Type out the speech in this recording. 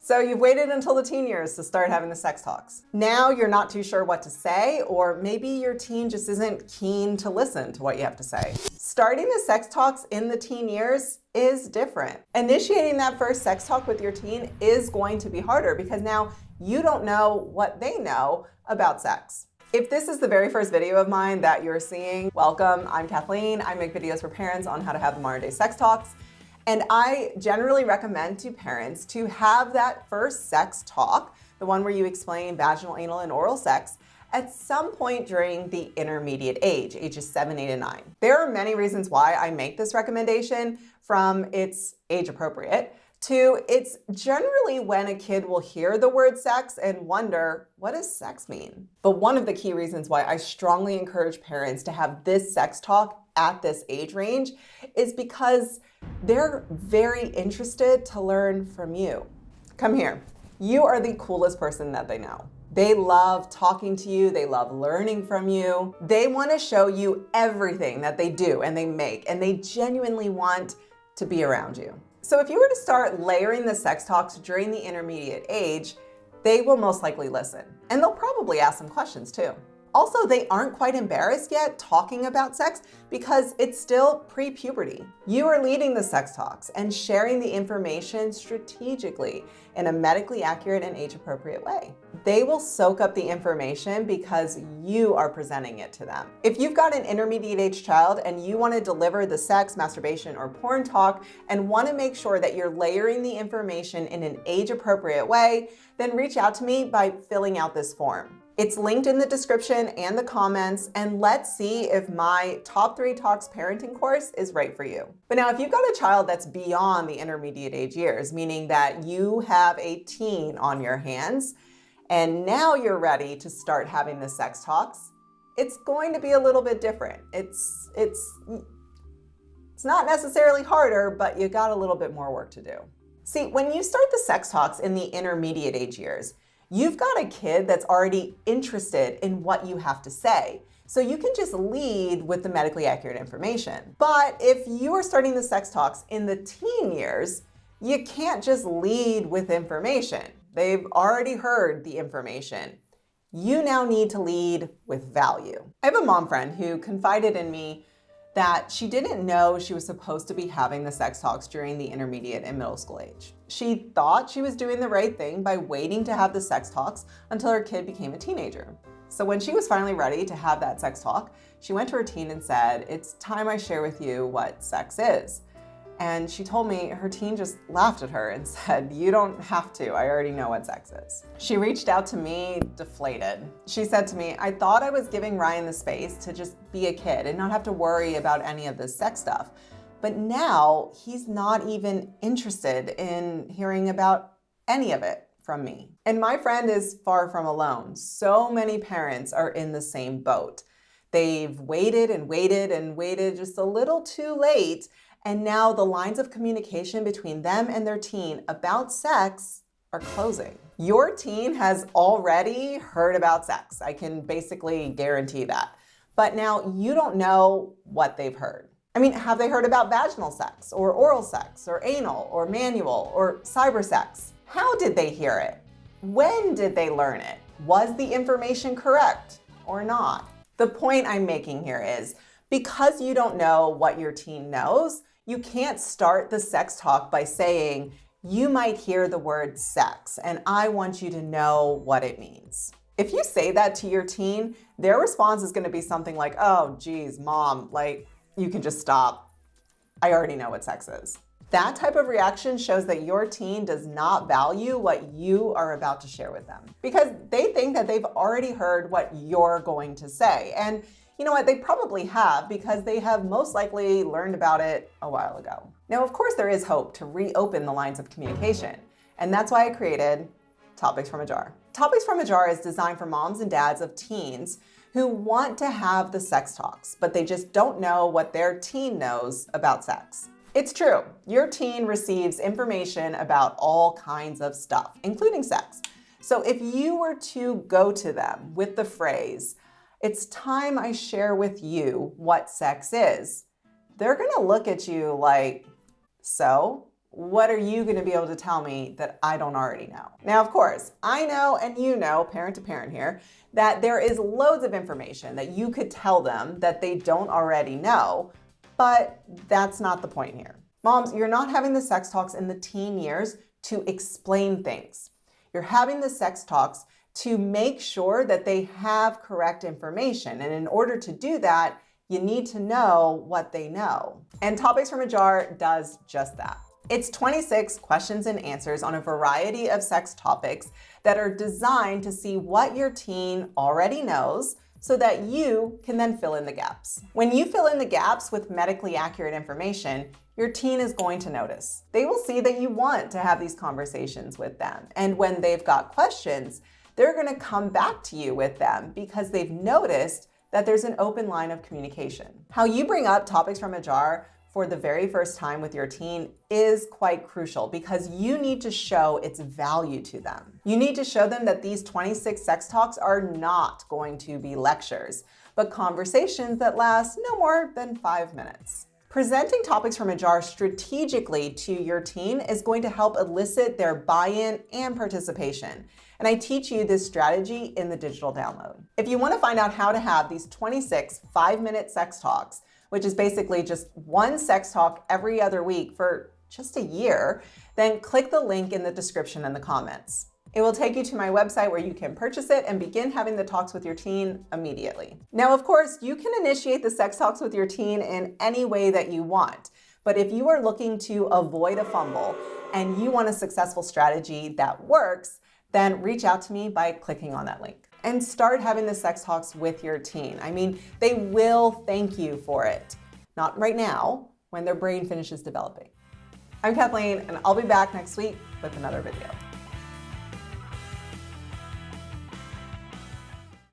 So you've waited until the teen years to start having the sex talks. Now you're not too sure what to say, or maybe your teen just isn't keen to listen to what you have to say. Starting the sex talks in the teen years is different. Initiating that first sex talk with your teen is going to be harder because now you don't know what they know about sex. If this is the very first video of mine that you're seeing, welcome. I'm Kathleen. I make videos for parents on how to have the modern day sex talks. And I generally recommend to parents to have that first sex talk, the one where you explain vaginal, anal, and oral sex, at some point during the intermediate age, ages 7, 8, and 9. There are many reasons why I make this recommendation, from it's age appropriate to it's generally when a kid will hear the word sex and wonder, what does sex mean? But one of the key reasons why I strongly encourage parents to have this sex talk at this age range is because they're very interested to learn from you. Come here. You are the coolest person that they know. They love talking to you. They love learning from you. They want to show you everything that they do and they make, and they genuinely want to be around you. So if you were to start layering the sex talks during the intermediate age, they will most likely listen. And they'll probably ask some questions too. Also, they aren't quite embarrassed yet talking about sex because it's still pre-puberty. You are leading the sex talks and sharing the information strategically in a medically accurate and age-appropriate way. They will soak up the information because you are presenting it to them. If you've got an intermediate age child and you want to deliver the sex, masturbation, or porn talk and want to make sure that you're layering the information in an age-appropriate way, then reach out to me by filling out this form. It's linked in the description and the comments, and let's see if my Top 3 Talks parenting course is right for you. But now if you've got a child that's beyond the intermediate age years, meaning that you have a teen on your hands, and now you're ready to start having the sex talks, it's going to be a little bit different. It's not necessarily harder, but you got a little bit more work to do. See, when you start the sex talks in the intermediate age years, you've got a kid that's already interested in what you have to say. So you can just lead with the medically accurate information. But if you are starting the sex talks in the teen years, you can't just lead with information. They've already heard the information. You now need to lead with value. I have a mom friend who confided in me that she didn't know she was supposed to be having the sex talks during the intermediate and middle school age. She thought she was doing the right thing by waiting to have the sex talks until her kid became a teenager. So when she was finally ready to have that sex talk, she went to her teen and said, "It's time I share with you what sex is." And she told me her teen just laughed at her and said, "You don't have to, I already know what sex is." She reached out to me deflated. She said to me, "I thought I was giving Ryan the space to just be a kid and not have to worry about any of this sex stuff. But now he's not even interested in hearing about any of it from me." And my friend is far from alone. So many parents are in the same boat. They've waited and waited and waited just a little too late. And now the lines of communication between them and their teen about sex are closing. Your teen has already heard about sex. I can basically guarantee that. But now you don't know what they've heard. I mean, have they heard about vaginal sex or oral sex or anal or manual or cyber sex? How did they hear it? When did they learn it? Was the information correct or not? The point I'm making here is because you don't know what your teen knows, you can't start the sex talk by saying, "You might hear the word sex, and I want you to know what it means." If you say that to your teen, their response is going to be something like, "Oh, geez, mom, like, you can just stop. I already know what sex is." That type of reaction shows that your teen does not value what you are about to share with them because they think that they've already heard what you're going to say. And you know what? They probably have because they have most likely learned about it a while ago. Now, of course, there is hope to reopen the lines of communication. And that's why I created Topics from a Jar. Topics from a Jar is designed for moms and dads of teens who want to have the sex talks, but they just don't know what their teen knows about sex. It's true. Your teen receives information about all kinds of stuff, including sex. So if you were to go to them with the phrase, "It's time I share with you what sex is," they're gonna look at you like, "So, what are you going to be able to tell me that I don't already know? Now, of course, I know, and you know, parent to parent here, that there is loads of information that you could tell them that they don't already know, but that's not the point here. Moms, you're not having the sex talks in the teen years to explain things. You're having the sex talks to make sure that they have correct information. And in order to do that, you need to know what they know. And Topics from a Jar does just that. It's 26 questions and answers on a variety of sex topics that are designed to see what your teen already knows so that you can then fill in the gaps. When you fill in the gaps with medically accurate information, your teen is going to notice. They will see that you want to have these conversations with them. And when they've got questions, they're going to come back to you with them because they've noticed that there's an open line of communication. How you bring up Topics from a Jar for the very first time with your teen is quite crucial because you need to show its value to them. You need to show them that these 26 sex talks are not going to be lectures, but conversations that last no more than 5 minutes. Presenting Topics from a Jar strategically to your teen is going to help elicit their buy-in and participation. And I teach you this strategy in the digital download. If you want to find out how to have these 26 5-minute sex talks, which is basically just one sex talk every other week for just a year, then click the link in the description and the comments. It will take you to my website where you can purchase it and begin having the talks with your teen immediately. Now, of course, you can initiate the sex talks with your teen in any way that you want. But if you are looking to avoid a fumble and you want a successful strategy that works, then reach out to me by clicking on that link and start having the sex talks with your teen. I mean, they will thank you for it. Not right now, when their brain finishes developing. I'm Kathleen, and I'll be back next week with another video.